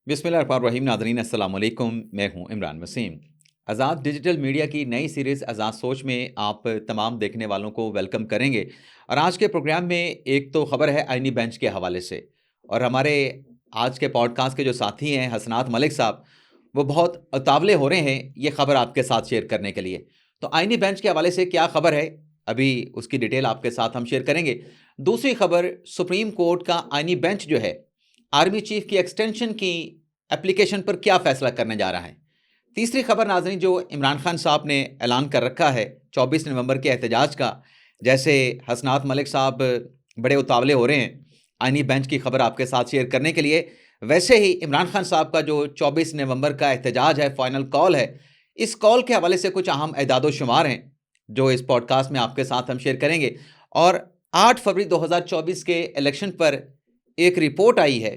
बिस्मिल्लाहिर्रहमानिर्रहीम। नाज़रीन अस्सलाम वालेकुम, मैं हूं इमरान वसीम। आज़ाद डिजिटल मीडिया की नई सीरीज़ आज़ाद सोच में आप तमाम देखने वालों को वेलकम करेंगे। और आज के प्रोग्राम में एक तो ख़बर है आईनी बेंच के हवाले से, और हमारे आज के पॉडकास्ट के जो साथी हैं हसनात मलिक साहब, वो बहुत उतावले हो रहे हैं ये ख़बर आपके साथ शेयर करने के लिए। तो आईनी बेंच के हवाले से क्या ख़बर है, अभी उसकी डिटेल आपके साथ हम शेयर करेंगे। दूसरी ख़बर, सुप्रीम कोर्ट का आईनी बेंच जो है आर्मी चीफ की एक्सटेंशन की एप्लीकेशन पर क्या फैसला करने जा रहा है। तीसरी खबर नाज़रीन, जो इमरान खान साहब ने ऐलान कर रखा है 24 नवंबर के एहतजाज का। जैसे हसनात मलिक साहब बड़े उतावले हो रहे हैं आईनी बेंच की खबर आपके साथ शेयर करने के लिए, वैसे ही इमरान खान साहब का जो 24 नवंबर का एहतजाज है, फाइनल कॉल है, इस कॉल के हवाले से कुछ अहम एदाद शुमार हैं जो इस पॉडकास्ट में आपके साथ हम शेयर करेंगे। और 8 फरवरी 2024 के इलेक्शन पर एक रिपोर्ट आई है,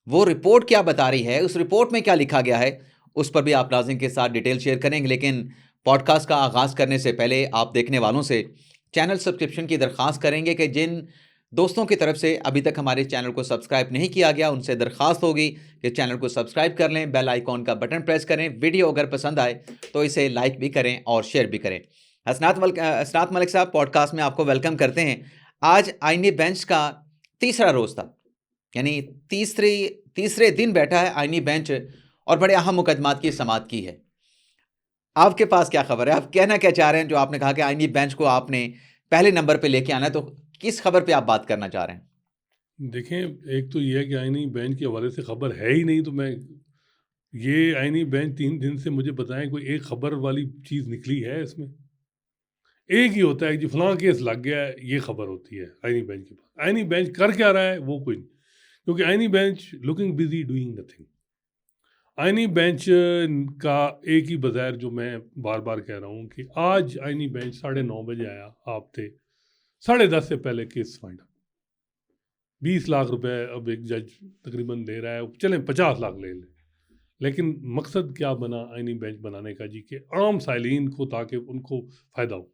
वो रिपोर्ट क्या बता रही है, उस रिपोर्ट में क्या लिखा गया है, उस पर भी आप नाज़रीन के साथ डिटेल शेयर करेंगे। लेकिन पॉडकास्ट का आगाज़ करने से पहले आप देखने वालों से चैनल सब्सक्रिप्शन की दरख्वास्त करेंगे कि जिन दोस्तों की तरफ से अभी तक हमारे चैनल को सब्सक्राइब नहीं किया गया, उनसे दरख्वास्त होगी कि चैनल को सब्सक्राइब कर लें, बेल आइकॉन का बटन प्रेस करें। वीडियो अगर पसंद आए तो इसे लाइक भी करें और शेयर भी करें। हसनात मलिक साहब, पॉडकास्ट में आपको वेलकम करते हैं। आज आईनी बेंच का तीसरा रोज़ था, यानी तीसरे दिन बैठा है आईनी बेंच और बड़े अहम मुकदमात की समाअत की है। आपके पास क्या खबर है, आप कहना क्या चाह रहे हैं? जो आपने कहा कि आईनी बेंच को आपने पहले नंबर पे लेके आना है, तो किस खबर पे आप बात करना चाह रहे हैं? देखें, एक तो ये है कि आईनी बेंच के हवाले से खबर है ही नहीं, तो मैं ये आईनी बेंच 3 दिन से मुझे बताएं कोई एक खबर वाली चीज़ निकली है इसमें? एक ही होता है कि जी फलां केस लग गया है, ये खबर होती है आईनी बेंच के पास। आईनी बेंच कर क्या रहा है वो कोई नहीं, क्योंकि आईनी bench looking busy doing nothing. आईनी बेंच का एक ही बाज़ार जो मैं बार बार कह रहा हूँ कि आज आईनी बेंच 9:30 बजे आया, आप थे 10:30 से पहले केस फाइंड। 20 लाख रुपए अब एक जज तकरीबन दे रहा है, चलें 50 लाख ले लें, लेकिन मकसद क्या बना आईनी बेंच बनाने का जी, कि आम साइलिन को ताकि उनको फ़ायदा हो।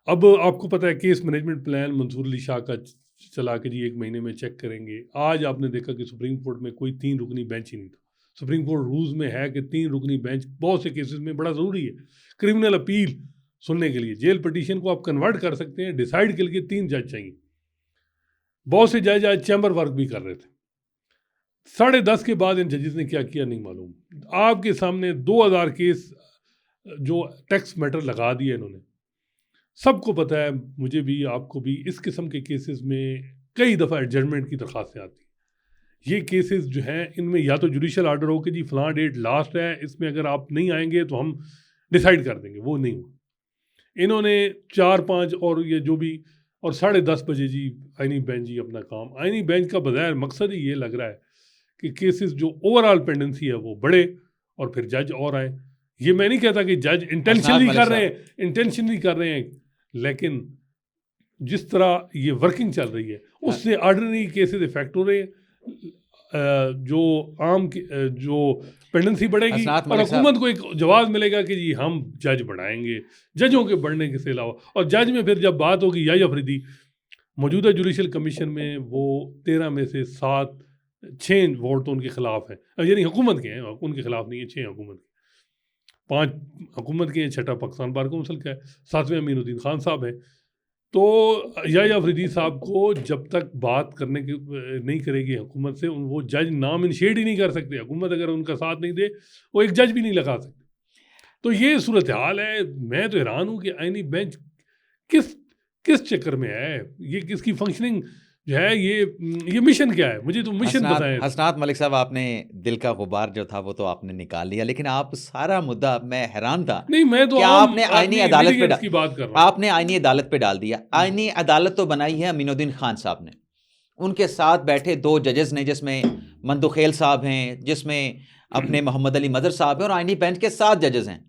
अब आपको पता है case management plan Mansoor Ali Shah का चला के जी 1 महीने में चेक करेंगे। आज आपने देखा कि सुप्रीम कोर्ट में कोई 3 रुकनी बेंच ही नहीं था। सुप्रीम कोर्ट रूल्स में है कि 3 रुकनी बेंच बहुत से केसेस में बड़ा ज़रूरी है। क्रिमिनल अपील सुनने के लिए जेल पटिशन को आप कन्वर्ट कर सकते हैं, डिसाइड के लिए 3 जज चाहिए। बहुत से जज आज चैम्बर वर्क भी कर रहे थे। 10:30 के बाद इन जजेस ने क्या किया नहीं मालूम। आपके सामने 2000 केस जो टैक्स मैटर लगा दिए इन्होंने। सबको पता है, मुझे भी आपको भी, इस किस्म के केसेस में कई दफ़ा एडजमेंट की दरख्वास्तें आती हैं। ये केसेस जो हैं इनमें या तो जुडिशल ऑर्डर हो कि जी फलां डेट लास्ट है, इसमें अगर आप नहीं आएंगे तो हम डिसाइड कर देंगे, वो नहीं हुआ। इन्होंने 4-5 और ये जो भी, और 10:30 बजे जी आईनी बेंच जी अपना काम। आईनी बेंच का बज़ाहिर मकसद ही ये लग रहा है कि केसेस जो ओवरऑल पेंडेंसी है वो बढ़े और फिर जज और आए। ये मैं नहीं कहता कि जज हसनात इंटेंशनली मलिक कर रहे साहब, हैं, इंटेंशनली कर रहे हैं, लेकिन जिस तरह ये वर्किंग चल रही है ह उससे ऑर्डिनरी केसेस इफेक्ट हो रहे हैं। जो जो पेंडेंसी बढ़ेगी हसनात और मलिक साहब, हुकूमत को एक जवाब मिलेगा कि जी हम जज बढ़ाएंगे। जजों के बढ़ने के से अलावा, और जज में फिर जब बात होगी या अफरीदी, मौजूदा जुडिशल कमीशन में वो 13 में से 6 वोट तो उनके खिलाफ हैं, यानी हुकूमत के हैं, उनके खिलाफ नहीं है। 6 हुकूमत के, 5 हुकूमत के हैं, 6ठा पाकिस्तान बार कौंसिल का है, 7वें अमीनुद्दीन खान साहब हैं। तो या अफरीदी साहब को जब तक बात करने की नहीं करेगी हुकूमत से, वो जज नाम इनिशिएट ही नहीं कर सकते। हुकूमत अगर उनका साथ नहीं दे, वो एक जज भी नहीं लगा सकते। तो ये सूरत हाल है। मैं तो हैरान हूँ कि आईनी बेंच किस किस चक्कर में है, ये किसकी फंक्शनिंग जो है, ये मिशन क्या है, मुझे तो मिशन हसनात बताएं इसका। हसनात मलिक साहब, आपने दिल का गुबार जो था वो तो आपने निकाल लिया, लेकिन आप सारा मुद्दा, मैं हैरान था नहीं, मैं तो कि आम आपने आईनी आदमी अदालत पे लिटिगेंट्स की बात कर रहा हूँ। आपने आईनी अदालत पे डाल दिया। आईनी अदालत तो बनाई है अमीनुद्दीन खान साहब ने, उनके साथ बैठे 2 जजेस ने, जिसमें मंदुखेल साहब हैं, जिसमें अपने मोहम्मद अली मदर साहब हैं, और आईनी बेंच के 7 जजेस हैं।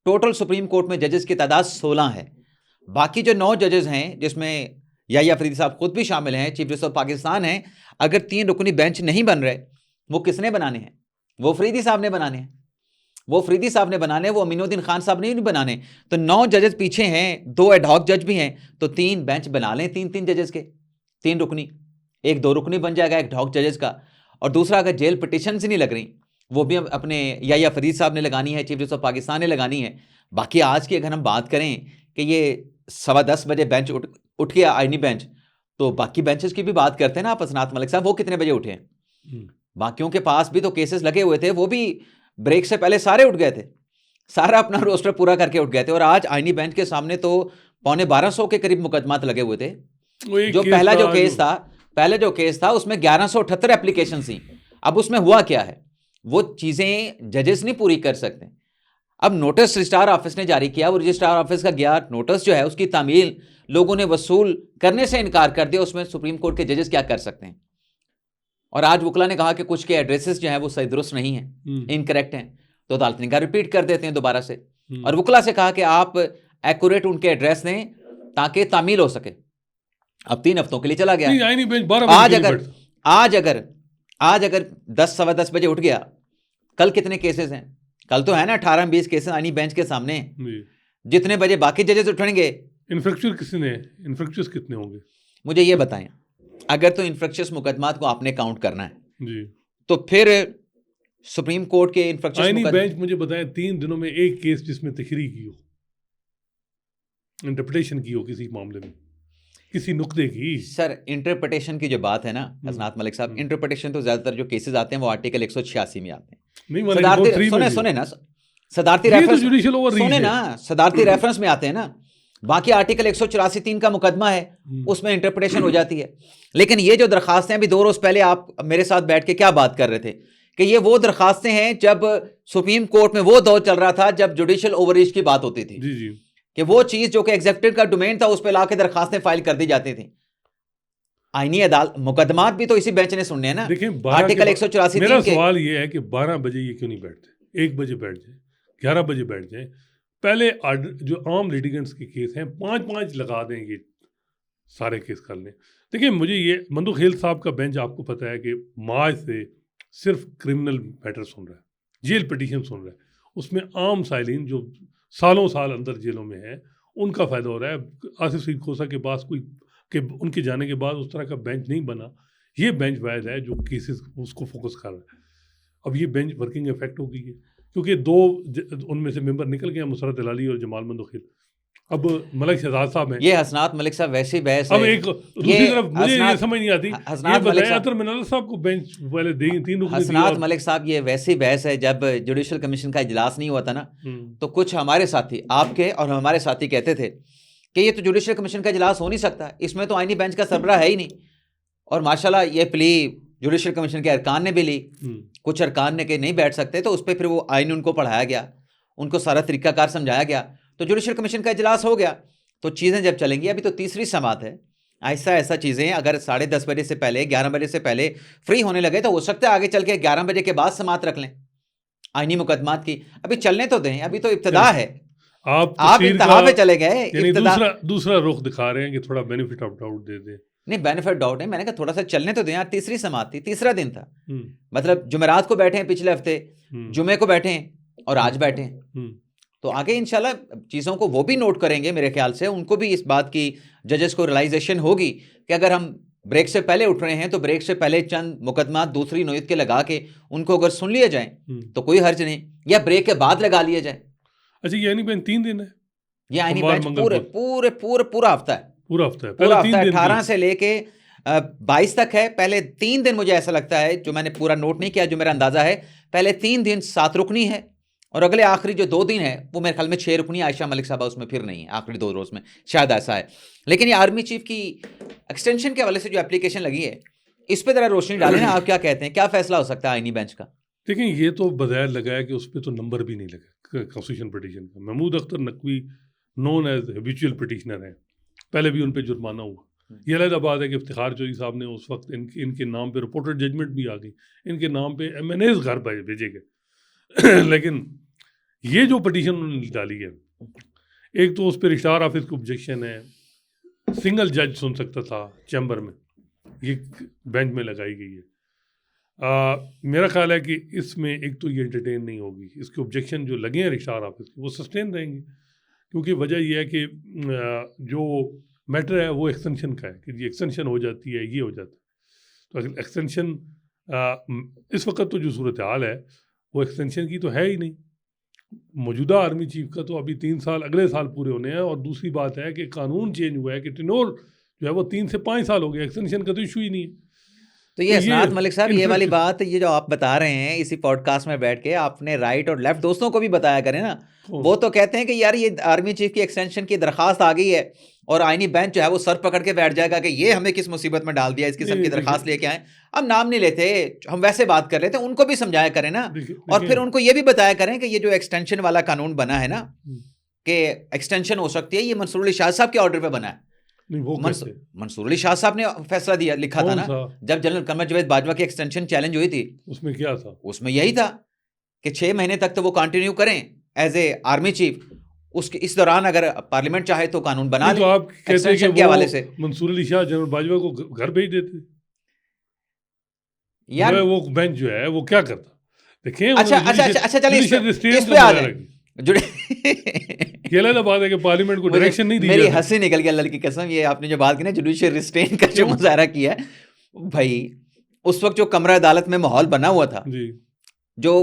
टोटल सुप्रीम कोर्ट में जजेस की तादाद 16 है। बाकी जो 9 जजेस हैं, जिसमें याहिया अफरीदी साहब खुद भी शामिल हैं, चीफ जस्टिस ऑफ पाकिस्तान हैं, अगर 3 रुकनी बेंच नहीं बन रहे, वो किसने बनाने हैं? वो अफरीदी साहब ने बनाने हैं। वो अफरीदी साहब ने बनाने, वो अमीनुद्दीन खान साहब ने नहीं बनाने। तो 9 जजेस पीछे हैं, 2 एडहॉक जज भी हैं, तो 3 बेंच बना लें, 3-3 जजेस के, 3 रुकनी, एक 2 रुकनी बन जाएगा एक एडहॉक जजेस का। और दूसरा अगर जेल पिटिशन ही नहीं लग रही, वो भी अपने या फरीद साहब ने लगानी है, चीफ जस्टिस ऑफ पाकिस्तान ने लगानी है। बाकी आज की अगर हम बात करें कि ये 10:15 बजे बेंच उठ गया आईनी बेंच, तो बाकी बेंचेस की भी बात करते हैं ना आप, हसनात मलिक साहब, वो कितने बजे उठे? बाकियों के पास भी तो केसेस लगे हुए थे, वो भी ब्रेक से पहले सारे उठ गए थे, सारा अपना रोस्टर पूरा करके उठ गए थे। और आज आईनी बेंच के सामने तो 1250 के करीब मुकदमात लगे हुए थे। जो पहले जो केस था उसमें 1178 एप्लीकेशन थी। अब उसमें हुआ क्या है, वो चीजें जजेस नहीं पूरी कर सकते। अब नोटिस रजिस्ट्रार ऑफिस ने जारी किया, वो रजिस्ट्रार ऑफिस का गया नोटिस जो है उसकी तामील लोगों ने वसूल करने से इनकार कर दिया, उसमें सुप्रीम कोर्ट के जजेस क्या कर सकते हैं? और आज वकला ने कहा कि कुछ के एड्रेसेस जो है वो सही दुरुस्त नहीं है, इनकरेक्ट हैं, तो अदालत ने कहा रिपीट कर देते हैं दोबारा से। और वकला से कहा कि आप एक्यूरेट उनके एड्रेस दें ताकि तामील हो सके। अब 3 हफ्तों के लिए चला गया। आज अगर 10-10:15 बजे उठ गया, कल कितने केसेस हैं? कल तो है ना 18-20 केसेस आईनी बेंच के सामने। जितने बजे बाकी जजेस उठेंगे, इन्फ्रेक्शियस कितने होंगे मुझे ये बताएं। अगर तो इन्फ्रेक्शियस मुकदमात को आपने काउंट करना है जी, तो फिर सुप्रीम कोर्ट के इन्फ्रेक्शियस आईनी बेंच मुझे बताएं 3 दिनों में एक केस जिसमें तशरीह की हो, इंटरप्रिटेशन की हो किसी मामले में, किसी नुक्ते की। सर इंटरप्रिटेशन की जो बात है ना हसनात मलिक साहब, इंटरप्रिटेशन तो ज्यादातर जो केसेस आते हैं वो आर्टिकल 186 में आते हैं। सुने ना सदारती रेफरेंस में आते हैं ना। बाकी आर्टिकल 184(3) का मुकदमा है, उसमें इंटरप्रिटेशन हो जाती है। लेकिन ये जो दरखास्तें, अभी 2 रोज पहले आप मेरे साथ बैठ के क्या बात कर रहे थे कि ये वो दरखास्तें हैं जब सुप्रीम कोर्ट में वो दौर चल रहा था जब जुडिशियल ओवररीच की बात होती थी, जी जी, कि वो चीज जो कि एग्जीक्यूटिव का डोमेन था उस पर लाके दरखास्तें फाइल कर दी जाती थी। आईनी अदालत मुकदमात भी तो इसी बेंच ने सुनने हैं ना। देखिए आर्टिकल 184 मेरा सवाल ये है कि 12 बजे ये क्यों नहीं बैठते, 1 बजे बैठ जाए, 11 बजे बैठ जाए। पहले जो आम लिटिगेंट्स के केस हैं 5-5 लगा दें, ये सारे केस कर लें। देखिए मुझे ये मंदू खेल साहब का बेंच आपको पता है कि मार्च से सिर्फ क्रिमिनल मैटर सुन रहा है, जेल पिटीशन सुन रहा है। उसमें आम साइलिन जो सालों साल अंदर जेलों में है उनका फ़ायदा हो रहा है। आसिफ सईद खोसा के पास कोई के उनके जाने के बाद उस तरह का बेंच नहीं बना। ये बेंच वायद है जो केसेस उसको फोकस कर रहा है। अब ये बेंच वर्किंग इफेक्ट हो गई है क्योंकि 2 उनमें से मेंबर निकल गए, मुसरत अलाली और जमाल मंदोखिल। अब मलिक शहजाद साहब हैं। ये हसनात मलिक साहब वैसे ही बहस अब एक दूसरी तरफ मुझे ये समझ नहीं आती, ये बताएं अतर मिनाल साहब को बेंच वाले देंगे 3 रुकने दिए। हसनात मलिक साहब ये वैसी बहस है, जब जुडिशियल कमीशन का इजलास नहीं हुआ था ना, तो कुछ हमारे साथी आपके और हमारे साथी कहते थे कि ये तो जुडिशियल कमीशन का इजलास हो नहीं सकता, इसमें तो आईनी बेंच का सरबराह है ही नहीं। और माशाल्लाह ये प्ली जुडिशियल कमीशन के अरकान ने भी ली, कुछ अरकान ने कि नहीं बैठ सकते, तो उस पर फिर वो आईन उनको पढ़ाया गया, उनको सारा तरीकाकार समझाया गया, तो जुडिशियल कमीशन का इजलास हो गया। तो चीज़ें जब चलेंगी, अभी तो तीसरी समात है, ऐसा ऐसा चीज़ें अगर 10:30 बजे से पहले 11 बजे से पहले फ्री होने लगे तो हो सकता है आगे चल के 11 बजे के बाद समात रख लें आईनी मुकदमात की। अभी चलने तो दें, अभी तो इब्तिदा है, आप इंतहा पे चले गए। दूसरा रुख दिखा रहे हैं कि थोड़ा बेनिफिट ऑफ डाउट दे दें। नहीं बेनिफिट डाउट है, मैंने कहा थोड़ा सा चलने तो दें यार। तीसरी समात थी, तीसरा दिन था, मतलब जुमेरात को बैठे हैं, पिछले हफ्ते जुमे को बैठे हैं और आज बैठे हैं। तो आगे इंशाल्लाह चीज़ों को वो भी नोट करेंगे, मेरे ख्याल से उनको भी इस बात की, जजेस को रियलाइजेशन होगी कि अगर हम ब्रेक से पहले उठ रहे हैं तो ब्रेक से पहले चंद मुकदमा दूसरी नोयत के लगा के उनको अगर सुन लिए जाए तो कोई हर्ज नहीं, या ब्रेक के बाद लगा लिए जाए। अच्छा ये आईनी बेंच 3 दिन है, ये आईनी बेंच पूरा हफ्ता है, पूरा हफ्ता है, 18 से लेके 22 तक है। पहले 3 दिन मुझे ऐसा लगता है, जो मैंने पूरा नोट नहीं किया, जो मेरा अंदाजा है, पहले 3 दिन 7 रुकनी है और अगले आखिरी जो 2 दिन है वो मेरे ख्याल में 6 रुकनी। आयशा मलिक साहब उसमें फिर नहीं है आखिरी 2 रोज में, शायद ऐसा है। लेकिन ये आर्मी चीफ की एक्सटेंशन के हवाले से जो एप्लीकेशन लगी है, इस पर जरा रोशनी डालें ना, आप क्या कहते हैं, क्या फैसला हो सकता है आईनी बेंच का? देखिए ये तो बजाय लगा है कि उस पर तो नंबर भी नहीं लगा कॉन्स्टिट्यूशन पिटीशन का। Mahmood Akhtar Naqvi known as habitual petitioner हैं, पहले भी उन पर जुर्माना हुआ। ये अलग बात है कि इफ्तिखार चौधरी साहब ने उस वक्त इनके नाम पे रिपोर्टेड जजमेंट भी आ गई, इनके नाम पे MNAs घर भेजे गए। लेकिन ये जो पिटीशन उन्होंने डाली है, एक तो उस पर रजिस्ट्रार ऑफिस को ऑब्जेक्शन है, सिंगल जज सुन सकता था चैम्बर में, ये बेंच में लगाई गई है। मेरा ख्याल है कि इसमें एक तो ये एंटरटेन नहीं होगी, इसके ऑब्जेक्शन जो लगे हैं रजिस्ट्रार ऑफिस के वो सस्टेन रहेंगे, क्योंकि वजह यह है कि जो मैटर है वो एक्सटेंशन का है कि ये एक्सटेंशन हो जाती है, ये हो जाता है। तो एक्सटेंशन इस वक्त तो जो सूरत हाल है वो एक्सटेंशन की तो है ही नहीं। मौजूदा आर्मी चीफ का तो अभी 3 साल अगले साल पूरे होने हैं, और दूसरी बात है कि कानून चेंज हुआ है कि टेन्योर जो है वो 3 से 5 साल हो गया, एक्सटेंशन का तो इशू ही नहीं है। तो ये तो ये असनाद मलिक साहब, ये वाली इनफेक्शन बात, ये जो आप बता रहे हैं इसी पॉडकास्ट में बैठ के, आपने राइट और लेफ्ट दोस्तों को भी बताया करें ना। कौन वो तो कहते हैं कि यार ये आर्मी चीफ की एक्सटेंशन की दरखास्त आ गई है और आईनी बेंच जो है वो सर पकड़ के बैठ जाएगा कि ये हमें किस मुसीबत में डाल दिया, इस किस्म नहीं की नहीं, दरखास्त देखिए लेके आए। हम नाम नहीं लेते, हम वैसे बात कर लेते, उनको भी समझाया करें ना। देखिए और फिर देखिए उनको ये भी बताया करें कि ये जो एक्सटेंशन वाला कानून बना है ना, हम्म, कि एक्सटेंशन हो सकती है, ये मंसूर अली शाह साहब के ऑर्डर पे बना है। नहीं वो कैसे, मंसूर अली शाह साहब ने फैसला दिया, लिखा था कौन ना, सा, जब जनरल कमर जावेद बाजवा की एक्सटेंशन चैलेंज हुई थी, उसमें क्या था? उसमें यही था कि 6 महीने तक तो वो कंटिन्यू करें एज ए आर्मी चीफ। उसके इस दौरान अगर पार्लियामेंट चाहे तो कानून बना नहीं ले तो आप कहते हैं कि एक्सटेंशन के वो हवाले से। मंसूर अली शाह जनरल बाजवा को घर भेज देते, यार वो बेंच जो है वो क्या करता? देखें अच्छा उन्होंने अच्छा अच्छा अच्छा, चलिए जुडिशियल इस रिस्ट्रेंट पे का आ मुजाहरा जाए। किया। जुड़े ये अलग बात है कि पार्लियामेंट को मुझे डायरेक्शन नहीं दी मेरी जा सकती। हंसी निकल गया, अल्लाह की कसम, ये आपने जो बात की ना जुडिशियल रिस्ट्रेंट का जो क्यों? मुजाहरा किया है भाई, उस वक्त जो कमरा अदालत में माहौल बना हुआ था, जी जो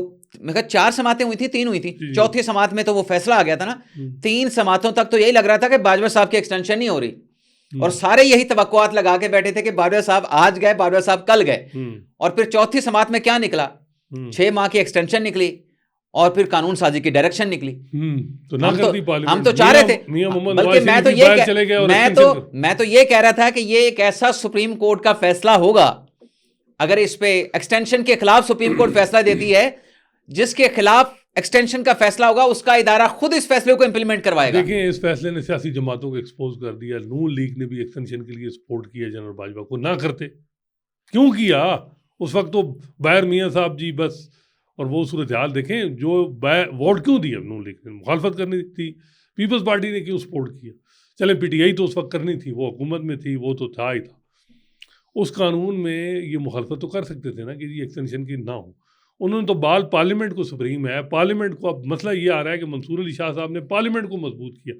मैं कहा 4 समातें हुई थी, 3 हुई थी, जी जी। चौथी समात में तो वो फैसला आ गया था ना। हम्म, 3 समातों तक तो यही लग रहा था कि बाजवा साहब की एक्सटेंशन नहीं हो रही, और हम्म, सारे यही तवक्कुआत लगा के बैठे थे कि बाजवा साहब आज गए, बाजवा साहब कल गए। हम्म, और फिर चौथी समात में क्या निकला? हम्म, 6 माह की एक्सटेंशन निकली और फिर कानून साजी की डायरेक्शन निकली। तो ना हम तो करती हम पार्लियामेंट, तो चाह रहे थे, मियां मोहम्मद बल्कि नवाज मैं शरीफ तो भी ये बाहर चले गए और एक्सटेंशन कर। मैं तो ये कह रहा था कि ये एक ऐसा सुप्रीम कोर्ट का फैसला होगा, अगर इस पे एक्सटेंशन के खिलाफ सुप्रीम कोर्ट फैसला देती है, जिसके खिलाफ एक्सटेंशन का फैसला होगा उसका इदारा खुद इस फैसले को इंप्लीमेंट करवाएगा। देखें इस फैसले ने सियासी जमातों को एक्सपोज कर दिया। नून लीग ने भी एक्सटेंशन के लिए सपोर्ट किया जनरल बाजवा को, ना करते क्यों किया? उस वक्त तो बैर मियाँ साहब जी बस, और वो सूरत हाल देखें, जो वोट क्यों दिया नून लीग ने, मुखालफत करनी थी, पीपल्स पार्टी ने क्यों सपोर्ट किया? चले पीटीआई तो उस वक्त करनी थी, वो हुकूमत में थी, वो तो था ही था। उस कानून में ये मुखालफत तो कर सकते थे ना कि ये एक्सटेंशन की ना हो। उन्होंने तो बाल पार्लियामेंट को सुप्रीम है, पार्लियामेंट को अब मसला ये आ रहा है कि मंसूर अली शाह साहब ने पार्लियामेंट को मजबूत किया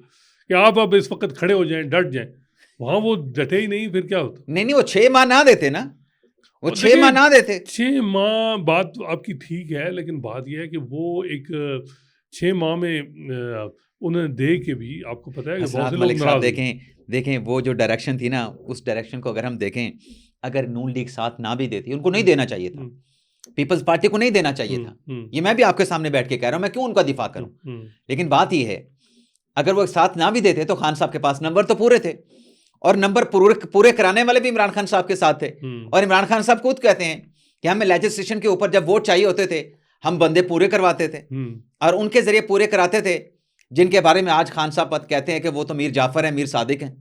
कि आप अब इस वक्त खड़े हो जाएं, डट जाएं। वहाँ वो डटे ही नहीं, फिर क्या होता? नहीं, वो 6 माह ना देते ना, वो और 6 माह देखिए ना देते। 6 माह बात तो आपकी ठीक है, लेकिन बात यह है कि वो एक 6 माह में उन्हें दे के भी आपको पता है कि बहुत हसनात से लोग मलिक साहब, नाराज हुए। देखें वो जो डायरेक्शन थी ना, उस डायरेक्शन को अगर हम देखें, अगर नून लीग साथ ना भी देती, उनको नहीं देना चाहिए था, हम्म, पीपल्स पार्टी को नहीं देना चाहिए था। ये मैं भी आपके सामने बैठ के कह रहा हूं, मैं क्यों उनका दिफा करूं। लेकिन बात यह है, अगर वो साथ ना भी देते तो खान साहब के पास नंबर तो पूरे थे, और नंबर पूरे कराने वाले भी इमरान खान साहब के साथ थे। और इमरान खान साहब खुद कहते हैं कि हमें लेजिस्लेशन के ऊपर जब वोट चाहिए होते थे, हम बंदे पूरे करवाते थे, और उनके जरिए पूरे कराते थे, जिनके बारे में आज खान साहब कहते हैं कि वो तो मीर जाफर है, मीर सादिक हैं।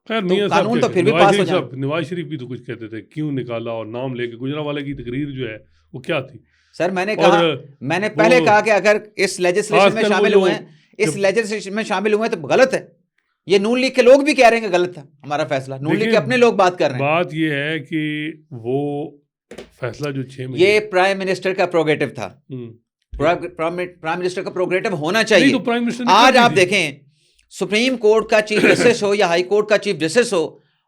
खैर तो मियाँ साहब कानून तो के फिर भी नवाज पास हो शरीफ जाए। साहब, नवाज शरीफ भी तो कुछ कहते थे, क्यों निकाला, और नाम लेके गुजरांवाला की तकरीर जो है वो क्या थी? सर मैंने और कहा, मैंने पहले कहा कि अगर इस लेजिस्लेशन में खासकर वो शामिल जो हुए हैं, इस जब लेजिस्लेशन में शामिल हुए हैं तो गलत है। ये नून लीग के लोग भी कह रहे हैं कि गलत था हमारा फैसला, नून लीग के देखिए अपने लोग बात कर रहे हैं। बात ये है कि वो फैसला जो 6 महीने ये प्राइम मिनिस्टर का प्रोगेटिव था, ठीक। प्राइम मिनिस्टर का प्रोग्रेटिव होना नहीं चाहिए। तो प्राइम मिनिस्टर ने आज कर आप दी थी। देखें, सुप्रीम कोर्ट का चीफ जस्टिस हो या हाई कोर्ट का चीफ जस्टिस हो,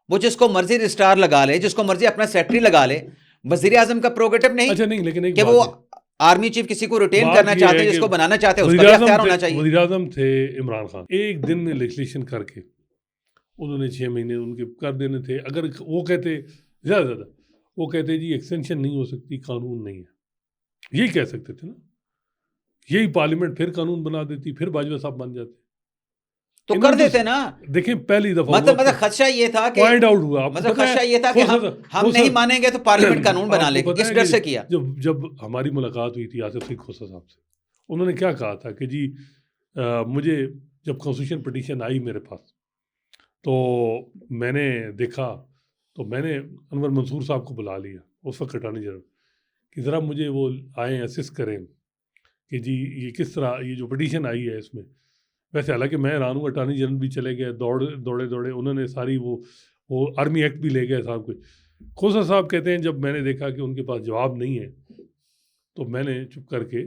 वो जिसको मर्जी रजिस्ट्रार लगा ले, जिसको मर्जी अपना सेक्रेटरी लगा ले। वजीर आजम का प्रोग्रेटिव नहीं अच्छा नहीं, लेकिन एक कि बात वो है, आर्मी चीफ किसी को रिटेन बात करना ये चाहते है हैं, कि जिसको बनाना चाहते हैं, उसका भी अख्तियार होना चाहिए। वज़ीर आज़म थे इमरान खान, एक दिन में लेजिस्लेशन करके उन्होंने 6 महीने उनके कर देने थे। अगर वो कहते ज़्यादा ज़्यादा, वो कहते जी एक्सटेंशन नहीं हो सकती, कानून नहीं है, यही कह सकते थे ना। यही पार्लियामेंट फिर कानून बना देती, फिर बाजवा साहब बन जाते। तो कर देते ना। देखें पहली दफा मतलब खदशा ये था कि पॉइंट आउट हुआ, मतलब खदशा ये था कि हम नहीं मानेंगे तो पार्लियामेंट कानून बना लेंगे, इस डर से किया। जब हमारी मुलाकात हुई थी आसिफ खोसा साहब से, उन्होंने क्या कहा था कि जी मुझे जब कॉन्स्टिट्यूशन पिटीशन आई मेरे पास, तो मैंने देखा, तो मैंने अनवर मंसूर साहब को बुला लिया, उस वक्त अटॉर्नी जनरल, कि ज़रा मुझे वो आए असिस्ट करें कि जी ये किस तरह ये जो पिटीशन आई है इसमें। वैसे हालांकि मैं हैरान हूँ, अटॉर्नी जनरल भी चले गए, दौड़े उन्होंने सारी वो आर्मी एक्ट भी ले गए साहब कुछ। खोसा साहब कहते हैं जब मैंने देखा कि उनके पास जवाब नहीं है, तो मैंने चुप करके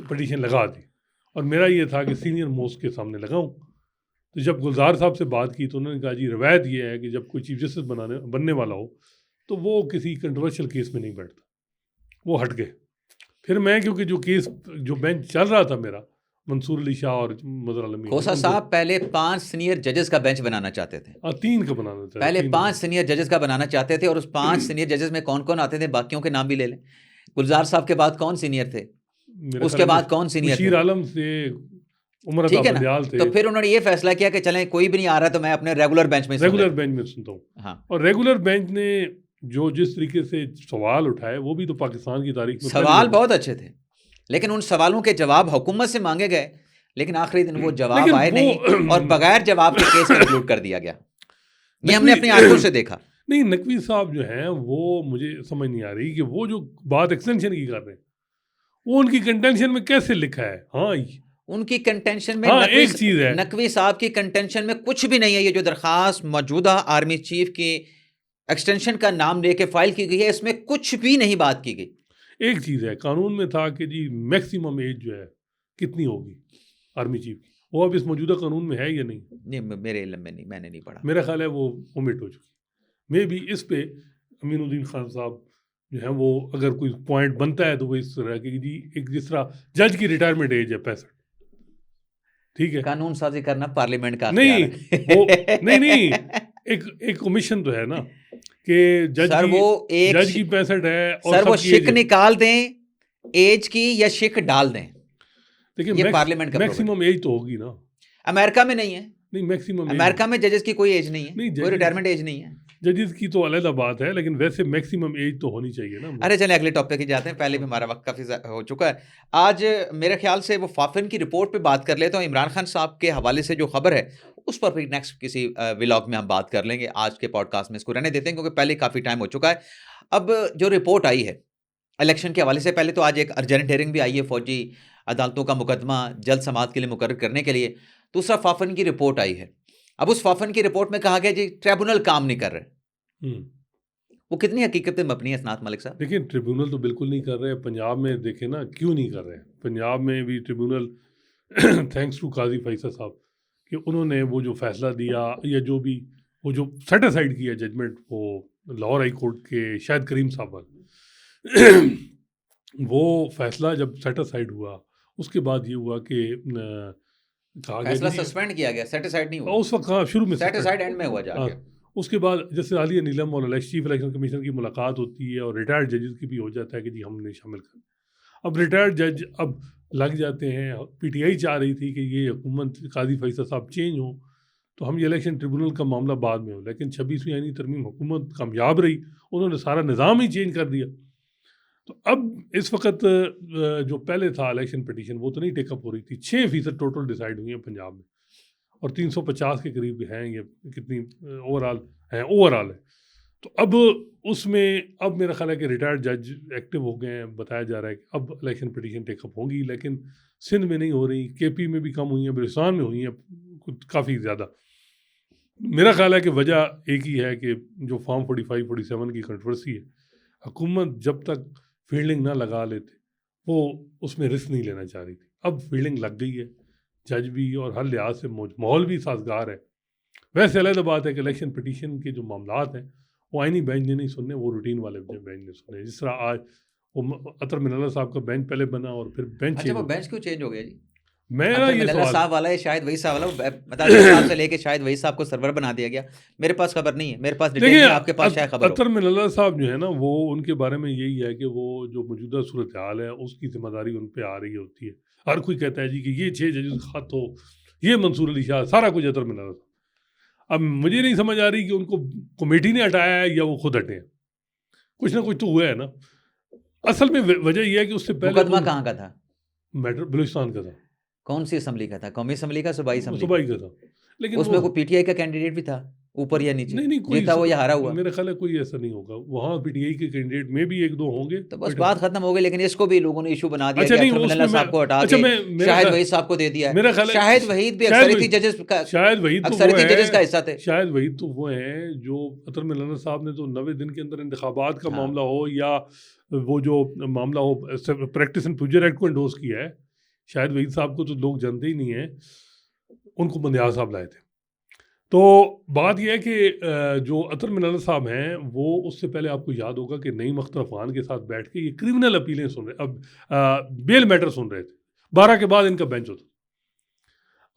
पिटीशन लगा दी, और मेरा ये था कि सीनियर मोस्ट के सामने लगाऊं। तो जब गुलजार साहब से बात की तो उन्होंने कहा जी रवायत ये है कि जब कोई चीफ जस्टिस बनने वाला हो तो वो किसी कंट्रोवर्शियल केस में नहीं बैठता, वो हट गए। फिर मैं क्योंकि जो केस जो बेंच चल रहा था मेरा, मंसूर अली शाह और मदर आलम खोसा साहब पहले 5 सीनियर जजेस का बेंच बनाना चाहते थे। 3 का बनाना चाहिए, पहले 3 5 सीनियर जजेस का बनाना चाहते थे और उस 5 सीनियर जजेस में कौन-कौन आते थे, बाकियों के नाम भी ले लें। गुलजार साहब के बाद कौन सीनियर थे? मेरे उसके ख्याल में बाद कौन सीनियर बशीर थे? आलम से उमर अता ठीक है ना? बंदयाल थे। तो फिर उन्होंने ये फैसला किया कि चलें कोई भी नहीं आ रहा तो मैं अपने रेगुलर बेंच में ही सुन रेगुलर लेता बेंच में सुनता हूँ। हूँ। हाँ, और रेगुलर बेंच ने जो जिस तरीके से सवाल उठाए, वो भी तो पाकिस्तान की तारीख में पहली सवाल दफा। बहुत अच्छे थे, लेकिन उन सवालों के जवाब हुकूमत से मांगे गए, लेकिन आखिरी दिन वो जवाब लेकिन आए वो नहीं और बगैर जवाब के केस कंक्लूड कर दिया गया। ये हमने नकवी अपनी आंखों से देखा। नहीं, नकवी साहब जो हैं वो मुझे समझ नहीं आ रही कि वो जो बात एक्सटेंशन की कर रहे हैं, वो उनकी कंटेंशन में कैसे लिखा है। हाँ उनकी कंटेंशन में हाँ, एक चीज़ है, नकवी साहब की कंटेंशन में कुछ भी नहीं है। ये जो दरखास्त मौजूदा आर्मी चीफ की एक्सटेंशन का नाम लेके फाइल की गई है, इसमें कुछ भी नहीं बात की गई। एक चीज़ है, कानून में था कि जी मैक्सिमम एज जो है कितनी होगी आर्मी चीफ की, वो अब इस मौजूदा कानून में है या नहीं? नहीं, मेरे इल्म में नहीं, मैंने नहीं पढ़ा। मेरा ख्याल है वो ओमिट हो चुकी। मे बी इस पे अमीनुद्दीन खान साहब जो है वो अगर कोई पॉइंट बनता है तो वो इस तरह की, जी एक जिस तरह जज की रिटायरमेंट एज है 65, ठीक है, कानून साजी करना पार्लियामेंट का नहीं अख्तियार वो है। नहीं एक कमीशन तो है ना कि सर वो एक जज की 65 है और सर वो सबकी शिक एज है। निकाल दें एज की या शिक डाल दें, देखिए ये पार्लियामेंट का प्रोविजन। मैक्सिमम एज तो होगी ना। अमेरिका में नहीं है। नहीं, मैक्सिमम एज अमेरिका में जजेस की कोई एज नहीं है, नहीं, कोई रिटायरमेंट एज नहीं है। जजेस की तो अलग बात है, लेकिन वैसे मैक्सिमम एज तो होनी चाहिए ना। अरे चलें अगले टॉपिक ही जाते हैं, पहले भी हमारा वक्त काफ़ी हो चुका है। आज मेरे ख्याल से वो फाफिन की रिपोर्ट पे बात कर लेता हूँ। इमरान खान साहब के हवाले से जो खबर है उस पर भी नेक्स्ट किसी व्लॉग में हम बात कर लेंगे। आज के पॉडकास्ट में इसको रहने देते हैं क्योंकि पहले काफ़ी टाइम हो चुका है। अब जो रिपोर्ट आई है इलेक्शन के हवाले से, पहले तो आज एक अर्जेंट हेयरिंग भी आई है फौजी अदालतों का मुकदमा जल्द समाअत के लिए मुकर्रर करने के लिए। दूसरा फाफिन की रिपोर्ट आई है। अब उस फाफिन की रिपोर्ट में कहा गया जी ट्रिब्यूनल काम नहीं कर रहे। वो कितनी हकीकत में मबनी है सनात मलिक साहब? देखिए, ट्रिब्यूनल तो बिल्कुल नहीं कर रहे। पंजाब में देखें ना, क्यों नहीं कर रहे? पंजाब में भी ट्रिब्यूनल थैंक्स टू काजी फैसल साहब कि उन्होंने वो जो फैसला दिया या जो भी वो जो सेट असाइड किया जजमेंट, वो लाहौर हाई कोर्ट के शाहिद करीम साहब वाला वो फैसला जब सेट असाइड हुआ, उसके बाद ये हुआ कि कहा गया फैसला कि सस्पेंड किया गया, सेट असाइड नहीं हुआ। उस वक्त हाँ, शुरू में सेट असाइड एंड में हुआ हाँ, जाके। उसके बाद जैसे आलिया नीलम और चीफ इलेक्शन कमीशनर की मुलाकात होती है और रिटायर्ड जजेस की भी हो जाता है कि जी हमने शामिल कर। अब रिटायर्ड जज अब लग जाते हैं। पीटीआई चाह रही थी कि ये हुकूमत काजी फैसल साहब चेंज हो तो हम ये इलेक्शन ट्रिब्यूनल का मामला बाद में हो, लेकिन 26वीं आईनी तरमीम हुकूमत कामयाब रही, उन्होंने सारा निज़ाम ही चेंज कर दिया। तो अब इस वक्त जो पहले था इलेक्शन पिटीशन वो तो नहीं टेकअप हो रही थी। 6% टोटल डिसाइड हुई है पंजाब में और 350 के करीब हैं, ये कितनी ओवरऑल है। तो अब उसमें अब मेरा ख्याल है कि रिटायर्ड जज एक्टिव हो गए हैं। बताया जा रहा है कि अब इलेक्शन पिटीशन टेकअप होंगी, लेकिन सिंध में नहीं हो रही, केपी में भी कम हुई हैं, बलूचिस्तान में हुई हैं काफ़ी ज़्यादा। मेरा ख्याल है कि वजह एक ही है कि जो फॉर्म 45-47 की कंट्रोवर्सी है, हुकूमत जब तक फील्डिंग ना लगा लेते वो उसमें रिस्क नहीं लेना चाह रही थी। अब फील्डिंग लग गई है, जज भी और हर लिहाज से माहौल भी साजगार है। वैसे अलग बात है कि इलेक्शन पिटीशन के जो मामलात हैं वो आईनी बेंच ने नहीं सुनने, वो रूटीन वाले बेंच ने सुने। जिस तरह आज वो अतर मिनल्ला साहब का बेंच पहले बना और फिर बेंच अच्छा, वो बेंच क्यों चेंज हो गया जी? मेरा अतर ये मिनल्ला सवाल साहब वाला है, शायद वही साहब वाला, मतलब 10 साल से लेके शायद वही साहब को सर्वर बना दिया गया। मेरे पास खबर नहीं है, मेरे पास डिटेल नहीं देखिए, है, आपके पास शायद खबर हो। अतर मिनल्ला साहब जो है ना, वो उनके बारे में यही है कि वो जो मौजूदा सूरत हाल है उसकी जिम्मेदारी उन पर आ रही होती है। हर कोई कहता है जी कि ये 6 जजेस खत हो, ये मंसूर अली शाह, सारा कुछ अतर मिनल्ला साहब। अब मुझे नहीं समझ आ रही कि उनको कमेटी ने हटाया है या वो खुद हटे हैं। कुछ ना कुछ तो हुआ है ना। असल में वजह यह है कि उससे पहले मुकदमा कहाँ का था? मैटर बलूचिस्तान का था। कौन सी असम्बली का था? कौमी असम्बली का, सूबाई असम्बली? सूबाई का था, लेकिन उसमें वो कोई पीटीआई का कैंडिडेट भी था, ऊपर या नीचे? नहीं कोई जीता हुआ या हारा हुआ? मेरा ख्याल है कोई ऐसा नहीं होगा। वहाँ पीटीआई के कैंडिडेट में भी 1-2 होंगे तो बस बात खत्म हो गई। लेकिन इसको भी लोगों ने इशू बना दिया अच्छा कि नहीं, अतर मिनल्ला उसमें साहब को हटा अच्छा के मैं शाहिद वहीद साहब को दे दिया है। मेरा ख्याल है शाहिद वहीद भी अक्सरियती जजेस का, शायद वही तो वो अक्सरियती जजेस का है, हिस्सा थे। शायद वही तो वो हैं जो अतर मिनल्ला साहब ने तो 90 दिन के अंदर इंतखाबात का हाँ। मामला हो या वो जो मामला हो प्रैक्टिस एंड प्रोसीजर एक्ट को एंडोर्स किया है। शायद वहीद साहब को तो लोग जानते ही नहीं है, उनको बंदियाल साहब लाए थे। तो बात यह है कि जो अतर मिनल साहब हैं, वो उससे पहले आपको याद होगा कि नईम अख्तर अफगान के साथ बैठ के ये क्रिमिनल अपीलें सुन रहे, अब बेल मैटर सुन रहे थे। 12 के बाद इनका बेंच होता।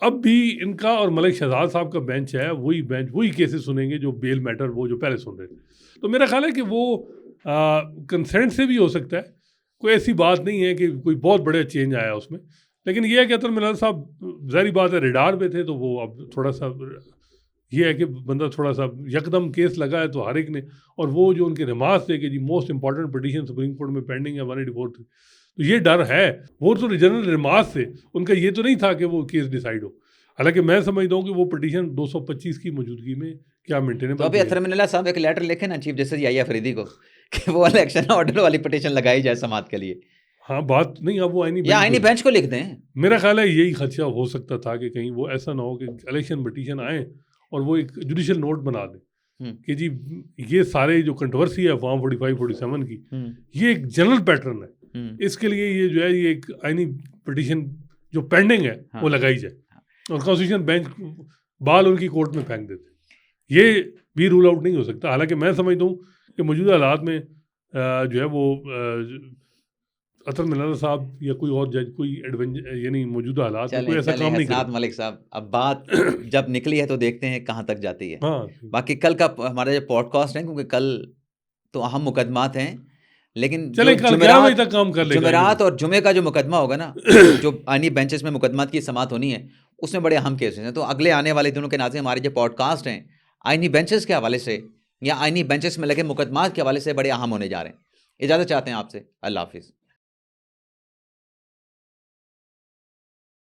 अब भी इनका और मलिक शहजाद साहब का बेंच है, वही बेंच वही केसेस सुनेंगे जो बेल मैटर वो जो पहले सुन रहे थे। तो मेरा ख्याल है कि वो कंसेंट से भी हो सकता है, कोई ऐसी बात नहीं है कि कोई बहुत बड़ा चेंज आया उसमें। लेकिन ये है कि अतर मिनल साहब ज़ाहिर बात है रिडार पे थे, तो वो अब थोड़ा सा ये है कि बंदा थोड़ा सा यकदम केस लगा है तो हर एक ने, और वो जो उनके रिमार्क्स थे कि जी most important petition supreme court में पेंडिंग है 184, तो ये डर है। वो तो जनरल रिमार्क्स थे, उनका ये तो नहीं था कि वो केस डिसाइड हो। हालांकि मैं समझता हूँ कि वो पिटीशन 225 की मौजूदगी में क्या तो मेंटेनेबल अभी थी। अतर मिनल्ला साहब एक लेटर लिखे ना चीफ जस्टिस याहिया फरीदी को कि वो इलेक्शन ऑर्डर वाली पिटीशन लगाई जाए समात के लिए, हाँ बात नहीं, अब वो आईनी या बेंच आईनी को, बेंच को लिख दें। मेरा ख्याल है यही खदशा हो सकता था कि कहीं वो ऐसा ना हो कि इलेक्शन पिटीशन आए और वो एक जुडिशल नोट बना दें हम्म, कि जी ये सारे जो कंट्रोवर्सी है फॉर्म 45 47 की, हम्म, ये एक जनरल पैटर्न है, हम्म, इसके लिए ये जो है ये एक आईनी पिटीशन जो पेंडिंग है वो हाँ, लगाई जाए, और कॉन्स्टिट्यूशन बेंच बाल उनकी कोर्ट में फेंक देते। ये भी रूल आउट नहीं हो सकता। हालांकि मैं समझता हूँ कि मौजूदा हालात में जो है वो अतर मिनल साहब या कोई और जज कोई यानी मौजूदा हालात में कोई चलें ऐसा चलें काम नहीं हसनात करेगा। मलिक साहब, अब बात जब निकली है तो देखते हैं कहाँ तक जाती है। हाँ बाकी कल का हमारा जो पॉडकास्ट है, क्योंकि कल तो अहम मुकदमात हैं, लेकिन जो चले कल 11 बजे जुमेरात तक काम कर लेगा जुमेरात और जुमे का जो मुकदमा होगा ना, जो आईनी बेंचेस में मुकदमात की समात होनी है, उसमें बड़े अहम केसेस हैं। तो अगले आने वाले दिनों के नाज़रीन हमारे जो पॉडकास्ट हैं आईनी बेंचेस के हवाले से या आईनी बेंचेस में लगे मुकदमात के हवाले से बड़े अहम होने जा रहे हैं। इजाज़त चाहते हैं आपसे। अल्लाह हाफिज़।